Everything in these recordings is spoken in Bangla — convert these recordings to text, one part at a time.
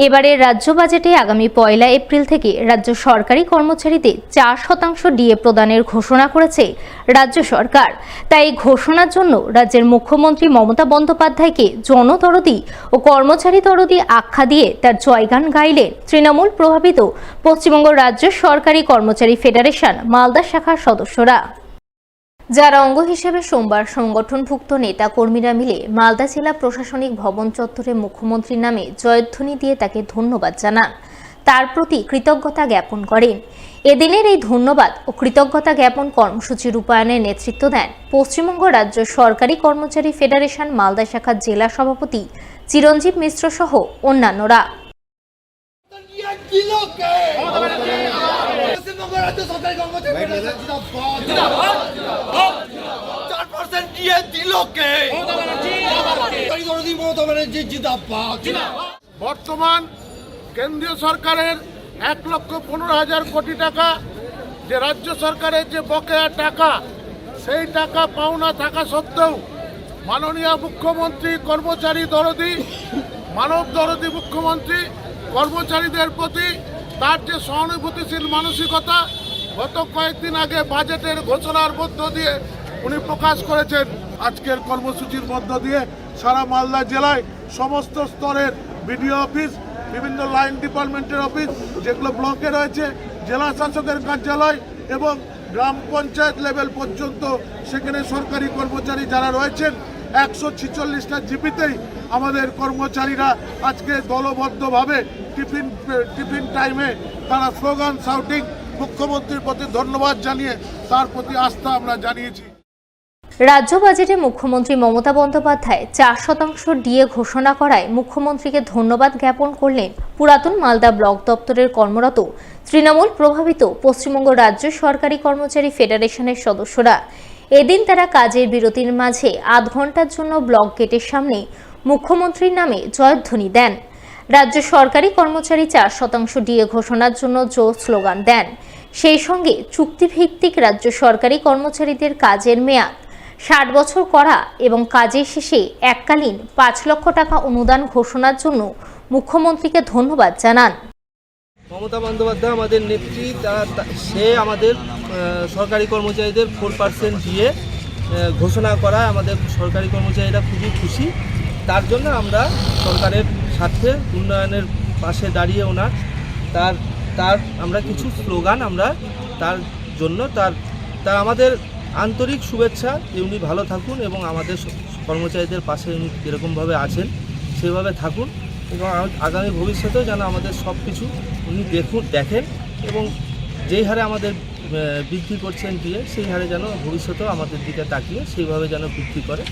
এবারের রাজ্য বাজেটে আগামী 1 এপ্রিল থেকে রাজ্য সরকারি কর্মচারীদের 4% ডিএ প্রদানের ঘোষণা করেছে রাজ্য সরকার। তাই এই ঘোষণার জন্য রাজ্যের মুখ্যমন্ত্রী মমতা বন্দ্যোপাধ্যায়কে জনদরদি ও কর্মচারী দরদি আখ্যা দিয়ে তার জয়গান গাইলেন তৃণমূল প্রভাবিত পশ্চিমবঙ্গ রাজ্য সরকারি কর্মচারী ফেডারেশন মালদা শাখার সদস্যরা, যার অঙ্গ হিসেবে সোমবার সংগঠনভুক্ত নেতা কর্মীরা মিলে মালদা জেলা প্রশাসনিক ভবন চত্বরে মুখ্যমন্ত্রীর নামে জয়ধ্বনি দিয়ে তাকে ধন্যবাদ জানান, তার প্রতি কৃতজ্ঞতা জ্ঞাপন করেন। এদিনের এই ধন্যবাদ ও কৃতজ্ঞতা জ্ঞাপন কর্মসূচি রূপায়ণের নেতৃত্ব দেন পশ্চিমবঙ্গ রাজ্য সরকারি কর্মচারী ফেডারেশন মালদা শাখার জেলা সভাপতি চিরঞ্জীব মিশ্র সহ অন্যান্যরা। বর্তমান কেন্দ্রীয় সরকারের 1,15,000 কোটি টাকা যে রাজ্য সরকারের যে বকেয়া টাকা, সেই টাকা পাওনা থাকা সত্ত্বেও মাননীয় মুখ্যমন্ত্রী কর্মচারী দরদি, মানব দরদি মুখ্যমন্ত্রী কর্মচারীদের প্রতি তার যে সহানুভূতিশীল মানসিকতা গত কয়েকদিন আগে বাজেটের ঘোষণার মধ্য দিয়ে উনি প্রকাশ করেছেন। আজকের কর্মসূচির মধ্য দিয়ে সারা মালদা জেলায় সমস্ত স্তরের বিডিও অফিস, বিভিন্ন লাইন ডিপার্টমেন্টের অফিস যেগুলো ব্লকে রয়েছে, জেলা শাসকের কার্যালয় এবং গ্রাম পঞ্চায়েত লেভেল পর্যন্ত সেখানে সরকারি কর্মচারী যারা রয়েছেন 146টা জিপিতেই আমাদের কর্মচারীরা আজকে দলবদ্ধভাবে টিফিন টাইমে তারা স্লোগান শাউটিং মুখ্যমন্ত্রীর প্রতি ধন্যবাদ জানিয়ে তার প্রতি আস্থা আমরা জানিয়েছি। রাজ্য বাজেটে মুখ্যমন্ত্রী মমতা বন্দ্যোপাধ্যায় 4% ডিএ ঘোষণা করায় মুখ্যমন্ত্রীকে ধন্যবাদ জ্ঞাপন করলেন পুরাতন মালদা ব্লক দপ্তরের কর্মরত তৃণমূল প্রভাবিত পশ্চিমবঙ্গ রাজ্য সরকারি কর্মচারী ফেডারেশনের সদস্যরা। এদিন তারা কাজের বিরতির মাঝে আধ ঘন্টার জন্য ব্লক গেটের সামনে মুখ্যমন্ত্রীর নামে জয়ধ্বনি দেন। রাজ্য সরকারি কর্মচারী 4% ডিএ ঘোষণার জন্য জোর স্লোগান দেন। সেই সঙ্গে চুক্তিভিত্তিক রাজ্য সরকারি কর্মচারীদের কাজের মেয়াদ 60 বছর করা এবং কাজের শেষে এককালীন 5 লক্ষ টাকা অনুদান ঘোষণার জন্য মুখ্যমন্ত্রীকে ধন্যবাদ জানান। মমতা বন্দ্যোপাধ্যায় আমাদের নেত্রী, সে আমাদের সরকারি কর্মচারীদের 4% দিয়ে ঘোষণা করায় আমাদের সরকারি কর্মচারীরা খুবই খুশি। তার জন্য আমরা সরকারের স্বার্থে উন্নয়নের পাশে দাঁড়িয়ে ওনার তার আমরা কিছু স্লোগান আমরা তার জন্য তার আমাদের আন্তরিক শুভেচ্ছা যে উনি ভালো থাকুন এবং আমাদের কর্মচারীদের পাশে উনি যেরকমভাবে আছেন সেভাবে থাকুন এবং আগামী ভবিষ্যতেও যেন আমাদের সব কিছু উনি দেখেন এবং যেই হারে আমাদের বৃদ্ধি করছেন দিয়ে সেই হারে যেন ভবিষ্যতেও আমাদের দিকে তাকিয়ে সেইভাবে যেন বৃদ্ধি করে,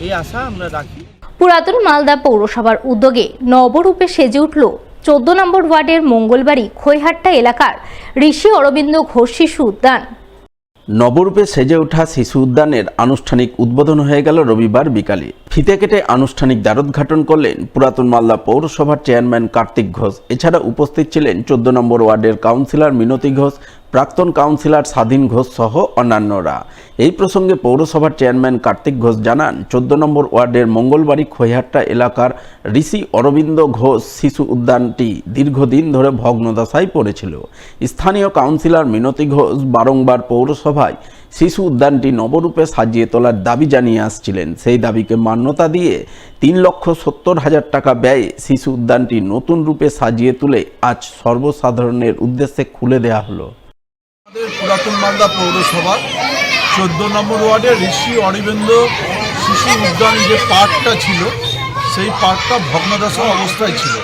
এই আশা আমরা রাখি। পুরাতন মালদা পৌরসভার উদ্যোগে নবরূপে সেজে উঠল 14 নম্বর ওয়ার্ডের মঙ্গলবাড়ি খৈহাট্টা এলাকার ঋষি অরবিন্দ ঘোষ শিশু উদ্যান। নবরূপে সেজে ওঠা শিশু উদ্যানের আনুষ্ঠানিক উদ্বোধন হয়ে গেল রবিবার বিকালে। ফিতে কেটে আনুষ্ঠানিক দ্বারোদ্ঘাটন করলেন পুরাতন মালদা পৌরসভার চেয়ারম্যান কার্তিক ঘোষ। এছাড়া উপস্থিত ছিলেন 14 নম্বর ওয়ার্ডের কাউন্সিলর মিনতি ঘোষ, প্রাক্তন কাউন্সিলর স্বাধীন ঘোষ সহ অন্যান্যরা। এই প্রসঙ্গে পৌরসভার চেয়ারম্যান কার্তিক ঘোষ জানান, 14 নম্বর ওয়ার্ডের মঙ্গলবাড়ি খৈহাট্টা এলাকার ঋষি অরবিন্দ ঘোষ শিশু উদ্যানটি দীর্ঘদিন ধরে ভগ্নদশায় পড়েছিল। স্থানীয় কাউন্সিলর মিনতি ঘোষ বারংবার পৌরসভায় শিশু উদ্যানটি নবরূপে সাজিয়ে তোলার দাবি জানিয়ে আসছিলেন। সেই দাবিকে মান্যতা দিয়ে 3,70,000 টাকা ব্যয়ে শিশু উদ্যানটি নতুন রূপে সাজিয়ে তুলে আজ সর্বসাধারণের উদ্দেশ্যে খুলে দেওয়া হলো। আমাদের পুরাতন মালদা পৌরসভার 14 নম্বর ওয়ার্ডের ঋষি অরবিন্দ শিশু উদ্যান যে পার্কটা ছিল সেই পার্কটা ভগ্নদশা অবস্থায় ছিল।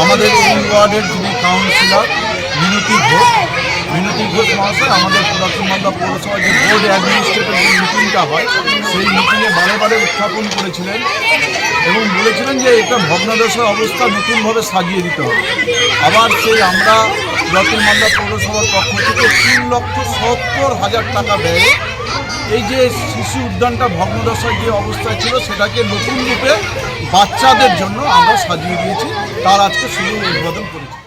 আমাদের এই ওয়ার্ডের যিনি কাউন্সিলর মিনতি ঘোষ মহাশয় আমাদের পুরাতন মালদা পৌরসভার যে বোর্ড অ্যাডমিনিস্ট্রেটর যে মিটিংটা হয় সেই মিটিংয়ে বারে উত্থাপন করেছিলেন এবং বলেছিলেন যে এটা ভগ্নদশা অবস্থা নতুনভাবে সাজিয়ে দিতে হবে। আবার সেই আমরা পুরাতন মালদা পৌরসভার পক্ষ থেকে 3,70,000 টাকা ব্যয়ে এই যে শিশু উদ্যানটা ভগ্নদশার যে অবস্থায় ছিল সেটাকে নতুন রূপে বাচ্চাদের জন্য আমরা সাজিয়ে দিয়েছি। তার আজকে শুভ উদ্বোধন করেছি।